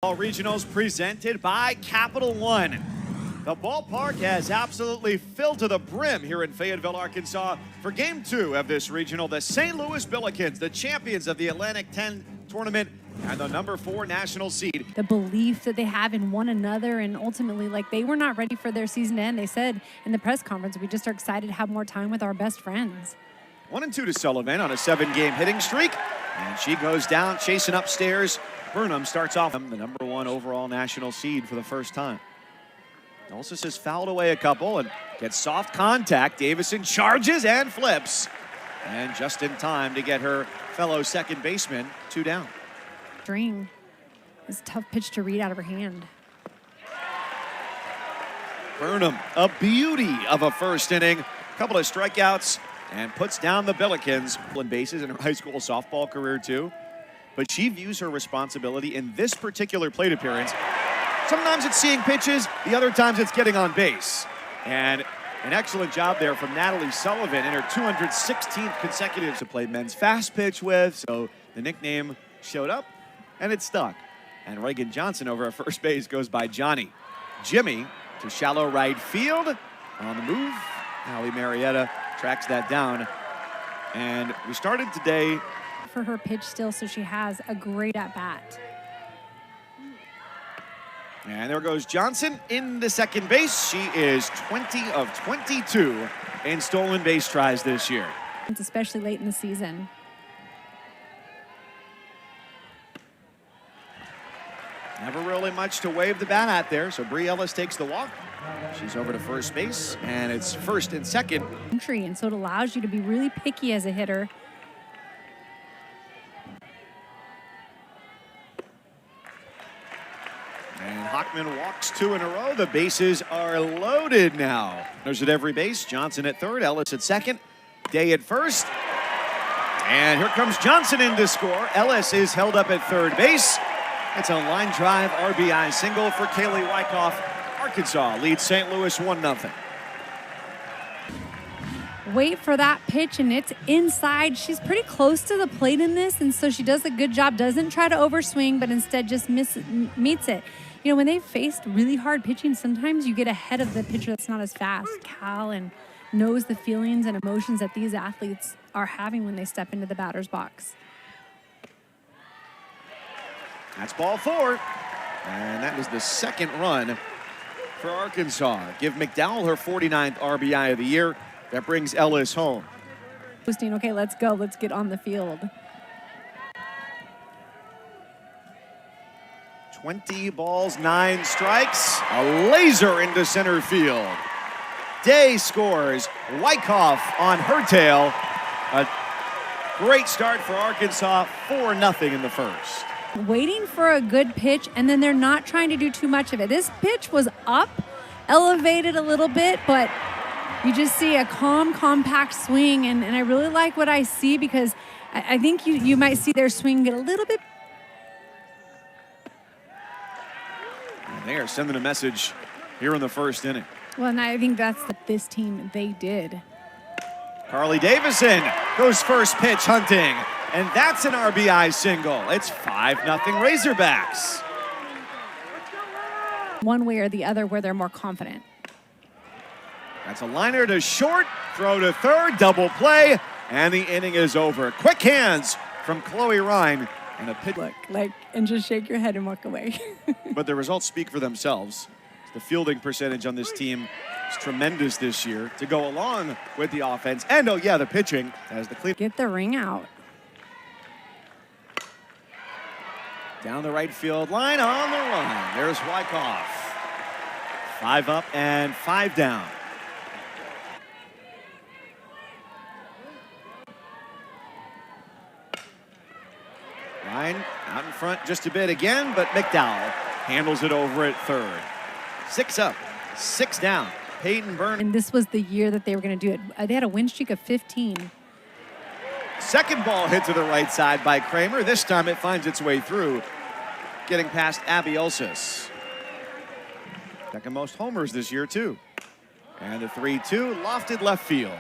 All regionals presented by Capital One. The ballpark has absolutely filled to the brim here in Fayetteville, Arkansas for Game 2 of this regional. The St. Louis Billikens, the champions of the Atlantic 10 tournament and the #4 national seed. The belief that they have in one another, and ultimately, like, they were not ready for their season to end. They said in the press conference, we just are excited to have more time with our best friends. 1-2 to Sullivan on a 7-game hitting streak, and she goes down chasing upstairs. Burnham starts off the #1 overall national seed for the first time. Dulcis has fouled away a couple and gets soft contact. Davison charges and flips, and just in time to get her fellow second baseman 2 down. String is a tough pitch to read out of her hand. Burnham, a beauty of a first inning, couple of strikeouts, and puts down the Billikens. Bases in her high school softball career too. But she views her responsibility in this particular plate appearance. Sometimes it's seeing pitches, the other times it's getting on base. And an excellent job there from Natalie Sullivan in her 216th consecutive to play men's fast pitch with. So the nickname showed up and it stuck. And Reagan Johnson over at first base goes by Johnny. Jimmy to shallow right field on the move. Allie Marietta tracks that down. And we started today for her pitch still, so she has a great at-bat. And there goes Johnson in the second base. She is 20 of 22 in stolen base tries this year. Especially late in the season. Never really much to wave the bat at there, so Bree Ellis takes the walk. She's over to first base, and it's first and second. And so it allows you to be really picky as a hitter. And Hockman walks 2 in a row. The bases are loaded now. There's at every base. Johnson at third, Ellis at second, Day at first. And here comes Johnson in to score. Ellis is held up at third base. It's a line drive RBI single for Kaylee Wyckoff. Arkansas leads St. Louis 1-0. Wait for that pitch, and it's inside. She's pretty close to the plate in this, and so she does a good job. Doesn't try to overswing, but instead just meets it. You know, when they've faced really hard pitching, sometimes you get ahead of the pitcher that's not as fast. Callan knows the feelings and emotions that these athletes are having when they step into the batter's box. That's ball 4, and that was the second run for Arkansas. Give McDowell her 49th RBI of the year. That brings Ellis home. Okay, let's go. Let's get on the field. 20 balls, 9 strikes. A laser into center field. Day scores. Wyckoff on her tail. A great start for Arkansas. 4-0 in the first. Waiting for a good pitch, and then they're not trying to do too much of it. This pitch was up, elevated a little bit, but you just see a calm, compact swing, and I really like what I see because I think you might see their swing get a little bit. And they are sending a message here in the first inning. Well, and I think that's what this team, they did. Carly Davison goes first pitch hunting, and that's an RBI single. It's 5-0 Razorbacks. One way or the other where they're more confident. That's a liner to short, throw to third, double play, and the inning is over. Quick hands from Chloe Ryan and a pitch. Look, and just shake your head and walk away. But the results speak for themselves. The fielding percentage on this team is tremendous this year to go along with the offense. And, oh yeah, the pitching as the Cleveland. Get the ring out. Down the right field line, on the run. There's Wyckoff. 5 up and 5 down. Ryan out in front just a bit again, but McDowell handles it over at third. 6 up, 6 down. Peyton Byrne. And this was the year that they were going to do it. They had a win streak of 15. Second ball hit to the right side by Kramer. This time it finds its way through, getting past Abby Elsis. Second most homers this year, too. And the 3-2 lofted left field.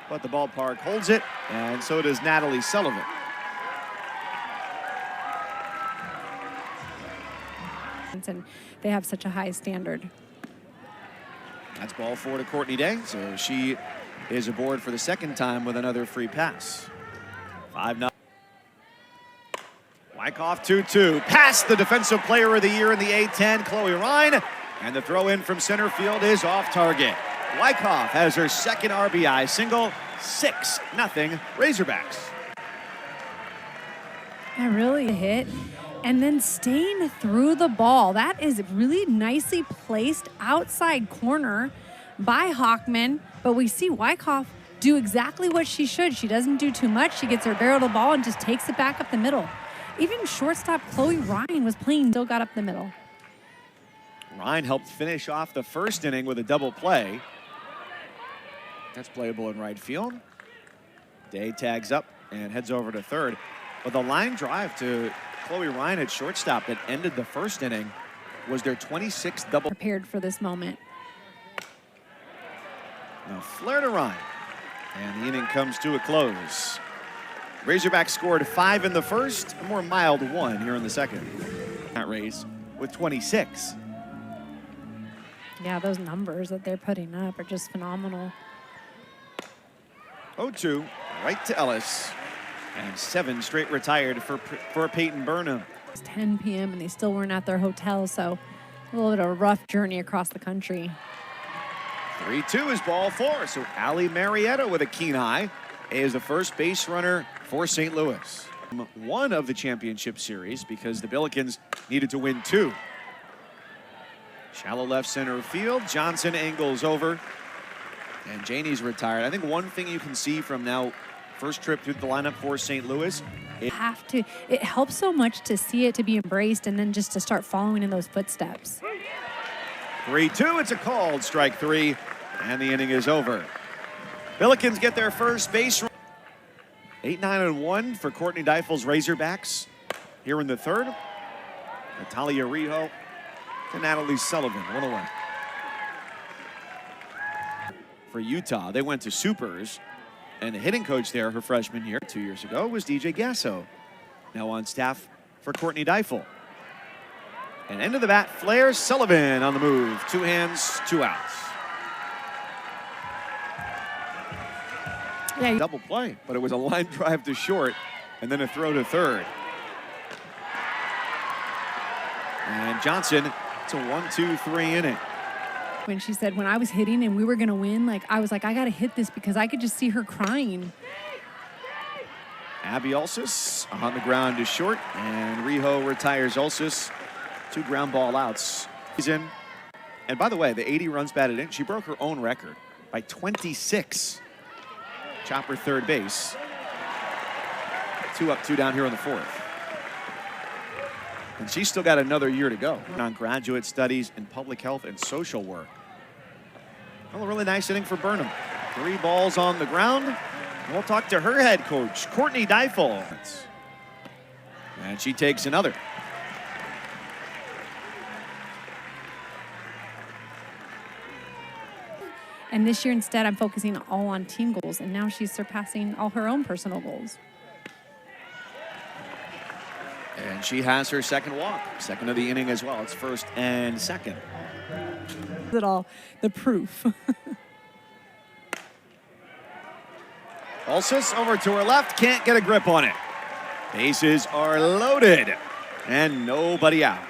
But the ballpark holds it, and so does Natalie Sullivan. And they have such a high standard. That's ball 4 to Courtney Day. So she is aboard for the second time with another free pass. 5-0. Wyckoff 2-2. Past the defensive player of the year in the A10, Chloe Ryan. And the throw in from center field is off target. Wyckoff has her second RBI single. 6-0 Razorbacks. That really hit. And then staying through the ball. That is really nicely placed outside corner by Hockman. But we see Wyckoff do exactly what she should. She doesn't do too much. She gets her barrel to the ball and just takes it back up the middle. Even shortstop Chloe Ryan was playing, still got up the middle. Ryan helped finish off the first inning with a double play. That's playable in right field. Day tags up and heads over to third. But the line drive to Chloe Ryan at shortstop that ended the first inning was their 26th double. Prepared for this moment. Now flare to Ryan. And the inning comes to a close. Razorbacks scored 5 in the first, a more mild 1 here in the second. That Rays with 26. Yeah, those numbers that they're putting up are just phenomenal. 0-2, right to Ellis. And 7 straight retired for Peyton Burnham. It's 10 p.m. and they still weren't at their hotel, so a little bit of a rough journey across the country. 3-2 is ball 4. So Allie Marietta with a keen eye is the first base runner for St. Louis. One of the championship series because the Billikens needed to win 2. Shallow left center field. Johnson angles over. And Janie's retired. I think one thing you can see from now first trip through the lineup for St. Louis. It helps so much to see it, to be embraced, and then just to start following in those footsteps. 3-2, it's a called strike 3, and the inning is over. Billikens get their first base run. 8-9-1 for Courtney Deifel's Razorbacks here in the third. Natalia Rijo to Natalie Sullivan, 1 away. For Utah, they went to Supers. And the hitting coach there, her freshman year 2 years ago, was DJ Gasso. Now on staff for Courtney Deifel. And end of the bat, Flair Sullivan on the move. 2 hands, 2 outs. Yeah. Double play, but it was a line drive to short and then a throw to third. And Johnson, it's a 1-2-3 inning. When she said, when I was hitting and we were going to win, I was like, I got to hit this because I could just see her crying. Abby Ulsis on the ground to short, and Rijo retires Ulsis. 2 ground ball outs. He's in. And by the way, the 80 runs batted in, she broke her own record by 26. Chopper third base. 2 up, 2 down here in the fourth. And she's still got another year to go on graduate studies in public health and social work. Well, a really nice inning for Burnham. 3 balls on the ground. We'll talk to her head coach, Courtney Deifel. And she takes another. And this year, instead, I'm focusing all on team goals, and now she's surpassing all her own personal goals. And she has her second walk, second of the inning as well. It's first and second. It all, the proof. Ulsis over to her left, can't get a grip on it. Bases are loaded, and nobody out.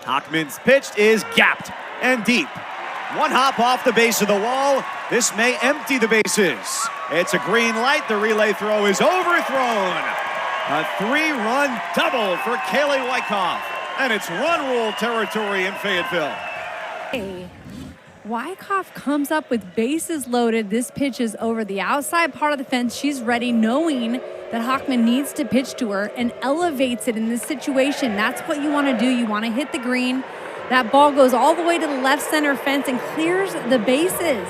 Hockman's pitch is gapped and deep. 1 hop off the base of the wall. This may empty the bases. It's a green light. The relay throw is overthrown. A 3-run double for Kaylee Wyckoff. And it's run rule territory in Fayetteville. Hey, Wyckoff comes up with bases loaded. This pitch is over the outside part of the fence. She's ready, knowing that Hockman needs to pitch to her, and elevates it in this situation. That's what you want to do. You want to hit the green. That ball goes all the way to the left center fence and clears the bases.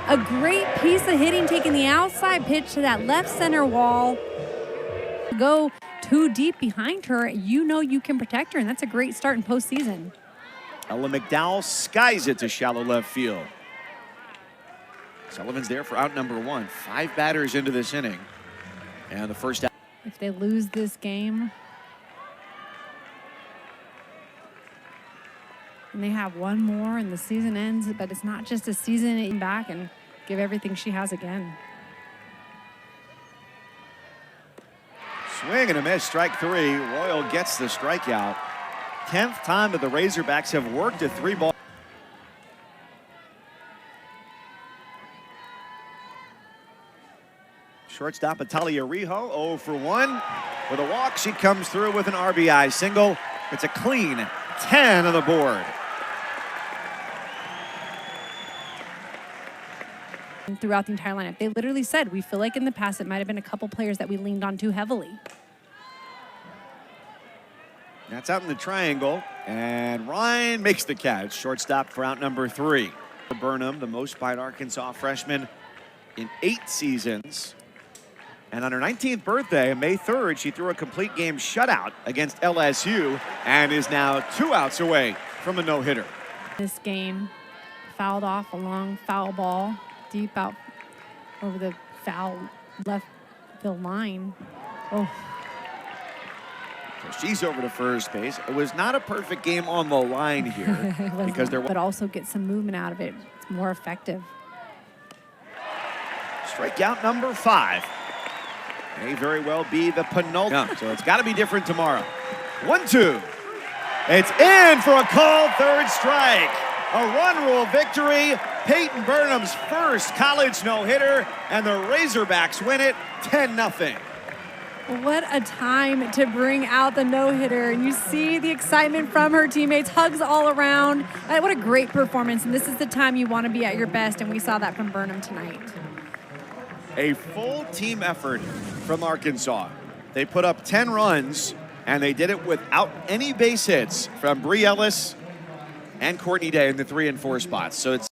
A great piece of hitting, taking the outside pitch to that left center wall. Go too deep behind her, you know you can protect her, and that's a great start in postseason. Ella McDowell skies it to shallow left field. Sullivan's there for out number 1. 5 batters into this inning. And the first out. If they lose this game, and they have one more and the season ends, but it's not just a season, it back and give everything she has again. Swing and a miss, strike three. Royal gets the strikeout. 10th time that the Razorbacks have worked a 3-ball. Shortstop Atalia Rijo, 0 for 1. With a walk, she comes through with an RBI single. It's a clean 10 on the board. Throughout the entire lineup, they literally said, we feel like in the past it might have been a couple players that we leaned on too heavily. That's out in the triangle, and Ryan makes the catch. Shortstop for out number 3. Burnham, the most by an Arkansas freshman in 8 seasons. And on her 19th birthday, May 3rd, she threw a complete game shutout against LSU and is now 2 outs away from a no-hitter. This game fouled off a long foul ball deep out over the foul left field line. Oh. So she's over to first base. It was not a perfect game on the line here because there was, but also get some movement out of it. It's more effective. Strikeout number 5. May very well be the penultimate. So it's got to be different tomorrow. 1-2. It's in for a called third strike. A run rule victory. Peyton Burnham's first college no-hitter, and the Razorbacks win it 10-0. What a time to bring out the no-hitter. And you see the excitement from her teammates, hugs all around. What a great performance. And this is the time you want to be at your best, and we saw that from Burnham tonight. A full team effort from Arkansas. They put up 10 runs, and they did it without any base hits from Bree Ellis and Courtney Day in the 3 and 4 spots. So it's